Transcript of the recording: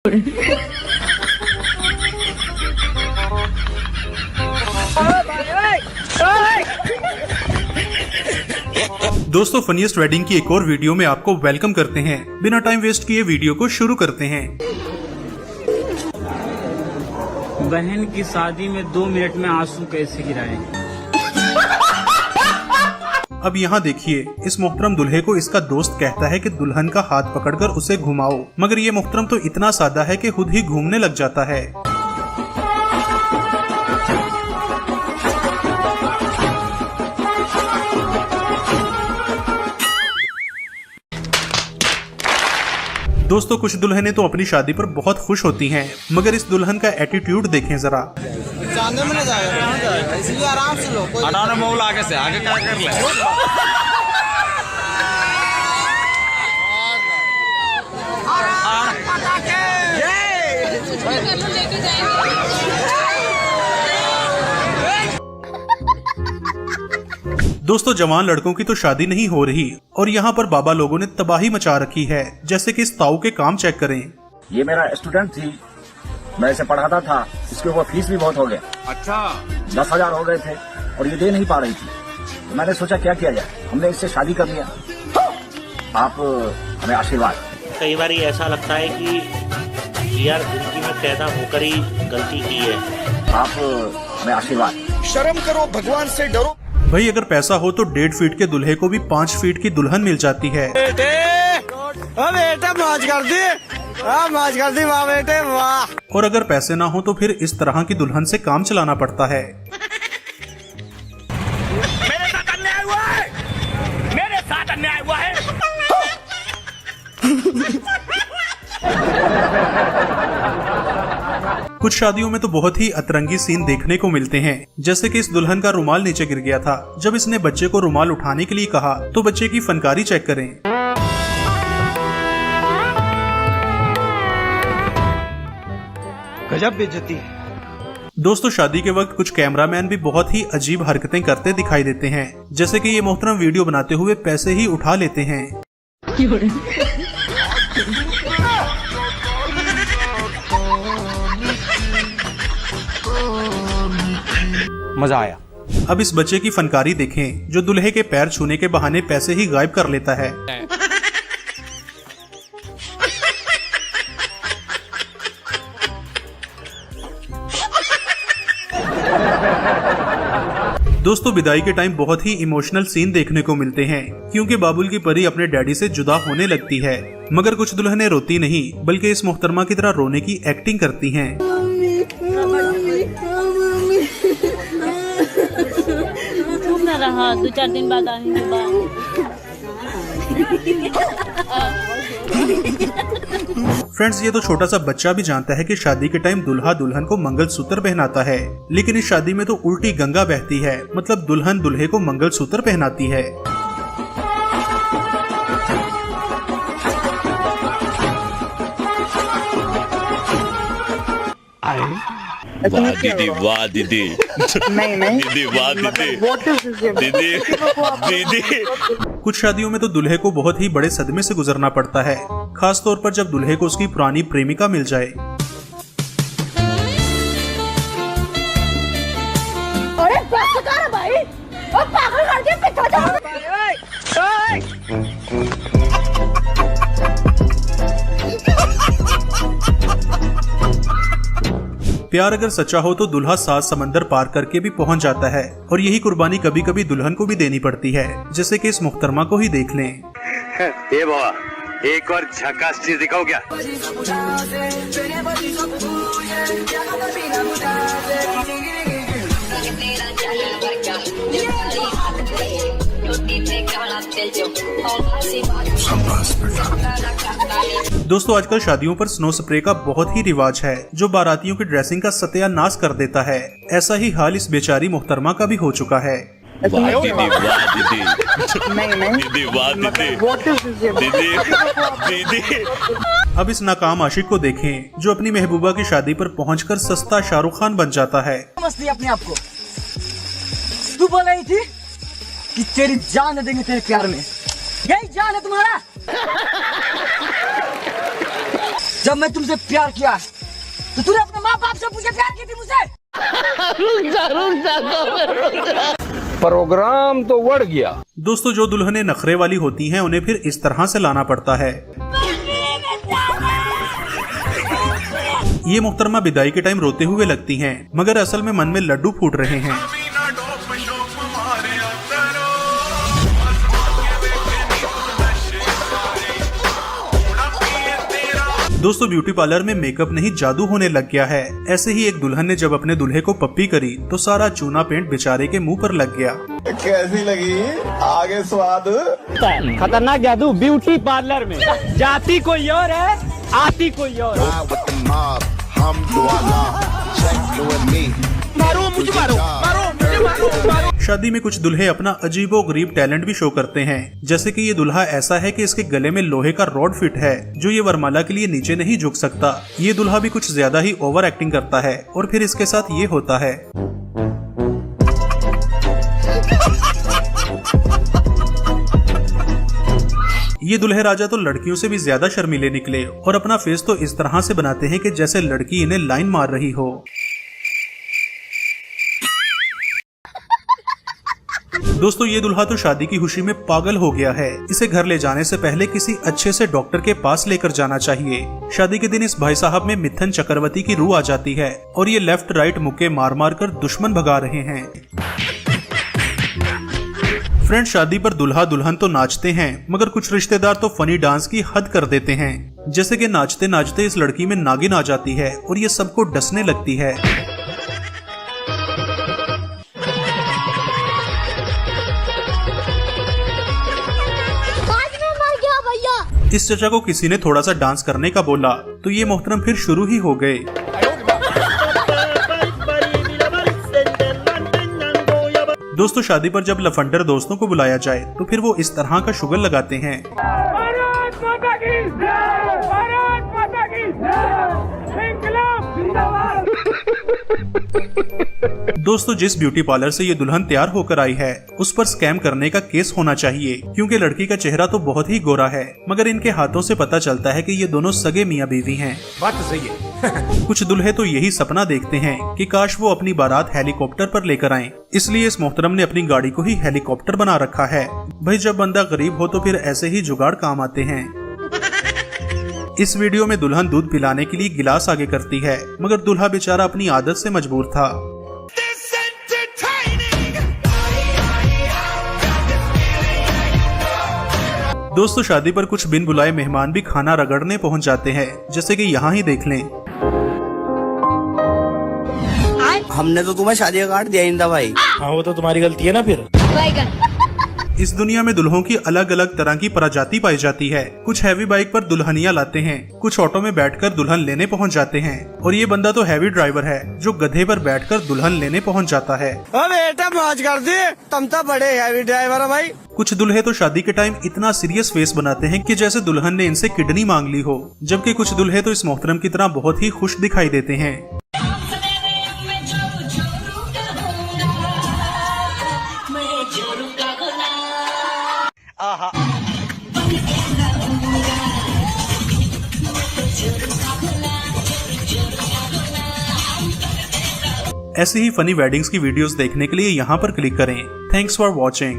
दोस्तों, funniest wedding की एक और वीडियो में आपको वेलकम करते हैं। बिना टाइम वेस्ट किए वीडियो को शुरू करते हैं। बहन की शादी में 2 मिनट में आंसू कैसे गिराएं? अब यहाँ देखिए, इस मोहतरम दूल्हे को इसका दोस्त कहता है कि दुल्हन का हाथ पकड़कर उसे घुमाओ, मगर ये मोहतरम तो इतना सादा है कि खुद ही घूमने लग जाता है। दोस्तों, कुछ दुल्हनें तो अपनी शादी पर बहुत खुश होती हैं, मगर इस दुल्हन का एटीट्यूड देखें जरा। जाने में नहीं जाएगा, इसलिए आराम से लो। हटाने मोल आगे से आगे क्या कर ले। दोस्तों, जवान लड़कों की तो शादी नहीं हो रही और यहाँ पर बाबा लोगों ने तबाही मचा रखी है। जैसे कि इस ताऊ के काम चेक करें। ये मेरा स्टूडेंट थी, मैं इसे पढ़ाता था, इसके ऊपर फीस भी बहुत हो गया। अच्छा 10,000 हो गए थे और ये दे नहीं पा रही थी। तो मैंने सोचा क्या किया जाए, हमने इससे शादी कर लिया। आप हमें आशीर्वाद। कई बार ऐसा लगता है कि यार जिंदगी में पैदा होकर ही गलती की है। आप हमें आशीर्वाद। शर्म करो, भगवान से डरो। भाई, अगर पैसा हो तो 1.5 फीट के दूल्हे को भी 5 फीट की दुल्हन मिल जाती है। बेटे मौज कर दी, मौज कर दी, वाह बेटे वाह। और अगर पैसे ना हो तो फिर इस तरह की दुल्हन से काम चलाना पड़ता है। मेरे साथ अन्याय हुआ है, मेरे साथ अन्याय हुआ है। कुछ शादियों में तो बहुत ही अतरंगी सीन देखने को मिलते हैं। जैसे कि इस दुल्हन का रुमाल नीचे गिर गया था। जब इसने बच्चे को रुमाल उठाने के लिए कहा तो बच्चे की फनकारी चेक करें। गजब बेइज्जती है। दोस्तों, शादी के वक्त कुछ कैमरामैन भी बहुत ही अजीब हरकतें करते दिखाई देते हैं। जैसे कि ये मोहतरम वीडियो बनाते हुए पैसे ही उठा लेते हैं। मजा आया। अब इस बच्चे की फनकारी देखें, जो दूल्हे के पैर छूने के बहाने पैसे ही गायब कर लेता है। दोस्तों, विदाई के टाइम बहुत ही इमोशनल सीन देखने को मिलते हैं, क्योंकि बाबुल की परी अपने डैडी से जुदा होने लगती है। मगर कुछ दुल्हनें रोती नहीं, बल्कि इस मोहतरमा की तरह रोने की एक्टिंग करती हैं। चुप ना रहा, 2-4 दिन बाद आएंगे फ्रेंड्स, ये तो छोटा सा बच्चा भी जानता है कि शादी के टाइम दुल्हा दुल्हन को मंगलसूत्र पहनाता है, लेकिन इस शादी में तो उल्टी गंगा बहती है। मतलब दुल्हन दूल्हे को मंगलसूत्र पहनाती है। वाह दीदी, वाह दीदी। नहीं दीदी, वाह दीदी। दीदी, दीदी। कुछ शादियों में तो दूल्हे को बहुत ही बड़े सदमे से गुजरना पड़ता है, खास तौर पर जब दूल्हे को उसकी पुरानी प्रेमिका मिल जाए। अरे भाई, और पागल करके पीछे जाओ। प्यार अगर सच्चा हो तो दूल्हा 7 समंदर पार करके भी पहुंच जाता है, और यही कुर्बानी कभी कभी दुल्हन को भी देनी पड़ती है। जैसे कि इस मुहतरमा को ही देख लें। ए बाबा, एक और झकास चीज दिखाओ क्या? दोस्तों, आजकल शादियों पर स्नो स्प्रे का बहुत ही रिवाज है, जो बारातियों की ड्रेसिंग का सत्यानाश कर देता है। ऐसा ही हाल इस बेचारी मुहतरमा का भी हो चुका है। वाह दीदी, वाह दीदी। नहीं दीदी, वाह दीदी। दीदी, दीदी। अब इस नाकाम आशिक को देखें, जो अपनी महबूबा की शादी पर पहुंचकर सस्ता शाहरुख खान बन जाता है। मस्ती अपने आप को। तू बोल रही थी कि तेरी जान दे देंगे तेरे प्यार में, यही जान है तुम्हारा। जब मैं तुमसे प्यार किया तो तूने अपने माँ बाप से पूछे प्यार की थी मुझसे? प्रोग्राम तो बढ़ गया। दोस्तों जो दुल्हनें नखरे वाली होती हैं उन्हें फिर इस तरह से लाना पड़ता है। ये मोहतरमा विदाई के टाइम रोते हुए लगती हैं, मगर असल में मन में लड्डू फूट रहे हैं। दोस्तों ब्यूटी पार्लर में मेकअप नहीं जादू होने लग गया है। ऐसे ही एक दुल्हन ने जब अपने दूल्हे को पप्पी करी तो सारा चूना पेंट बेचारे के मुंह पर लग गया। कैसी लगी आगे स्वाद? खतरनाक जादू ब्यूटी पार्लर में। जाती कोई और है, आती कोई और। मारो मुझे, मारो मारो मुझे, मारो। शादी में कुछ दूल्हे अपना अजीबोगरीब टैलेंट भी शो करते हैं। जैसे कि ये दूल्हा ऐसा है कि इसके गले में लोहे का रॉड फिट है जो ये वरमाला के लिए नीचे नहीं झुक सकता। ये दूल्हा भी कुछ ज्यादा ही ओवर एक्टिंग करता है और फिर इसके साथ ये होता है। ये दुल्हे राजा तो लड़कियों से भी ज्यादा शर्मीले निकले और अपना फेस तो इस तरह से बनाते हैं कि जैसे लड़की इन्हें लाइन मार रही हो। दोस्तों ये दूल्हा तो शादी की खुशी में पागल हो गया है। इसे घर ले जाने से पहले किसी अच्छे से डॉक्टर के पास लेकर जाना चाहिए। शादी के दिन इस भाई साहब में मिथुन चक्रवर्ती की रूह आ जाती है और ये लेफ्ट राइट मुक्के मार मार कर दुश्मन भगा रहे हैं। फ्रेंड शादी पर दुल्हा दुल्हन तो नाचते हैं, मगर कुछ रिश्तेदार तो फनी डांस की हद कर देते हैं। जैसे कि नाचते नाचते इस लड़की में नागिन आ जाती है और ये सबको डसने लगती है। इस चचा को किसी ने थोड़ा सा डांस करने का बोला तो ये मोहतरम फिर शुरू ही हो गए। दोस्तों शादी पर जब लफंडर दोस्तों को बुलाया जाए तो फिर वो इस तरह का शुगर लगाते हैं। भारत माता की जय, भारत माता की जय, इंकलाब जिंदाबाद। दोस्तों जिस ब्यूटी पार्लर से ये दुल्हन तैयार होकर आई है उस पर स्कैम करने का केस होना चाहिए, क्योंकि लड़की का चेहरा तो बहुत ही गोरा है, मगर इनके हाथों से पता चलता है कि ये दोनों सगे मियाँ बीवी हैं। बात तो सही है। कुछ दूल्हे तो यही सपना देखते हैं कि काश वो अपनी बारात हेलीकॉप्टर पर लेकर आएं। इसलिए इस मोहतरम ने अपनी गाड़ी को ही हेलीकॉप्टर बना रखा है। भाई जब बंदा गरीब हो तो फिर ऐसे ही जुगाड़ काम आते हैं। इस वीडियो में दुल्हन दूध पिलाने के लिए गिलास आगे करती है, मगर दूल्हा बेचारा अपनी आदत से मजबूर था। दोस्तों शादी पर कुछ बिन बुलाए मेहमान भी खाना रगड़ने पहुंच जाते हैं, जैसे कि यहाँ ही देख लें। हमने तो तुम्हें शादी का कार्ड दिया ही नहीं था भाई। हाँ वो तो तुम्हारी गलती है ना फिर। इस दुनिया में दुल्हों की अलग अलग तरह की प्रजाति पाई जाती है। कुछ हैवी बाइक पर दुल्हनिया लाते हैं, कुछ ऑटो में बैठकर दुल्हन लेने पहुंच जाते हैं, और ये बंदा तो हैवी ड्राइवर है जो गधे पर बैठकर दुल्हन लेने पहुंच जाता है। बेटा मौज कर दी, तुम तो बड़े हैवी ड्राइवर हो भाई। कुछ दूल्हे तो शादी के टाइम इतना सीरियस फेस बनाते हैं कि जैसे दुल्हन ने इनसे किडनी मांग ली हो, जबकि कुछ दूल्हे तो इस मोहतरम की तरह बहुत ही खुश दिखाई देते हैं। ऐसी ही फनी वेडिंग्स की वीडियोस देखने के लिए यहाँ पर क्लिक करें। Thanks for watching.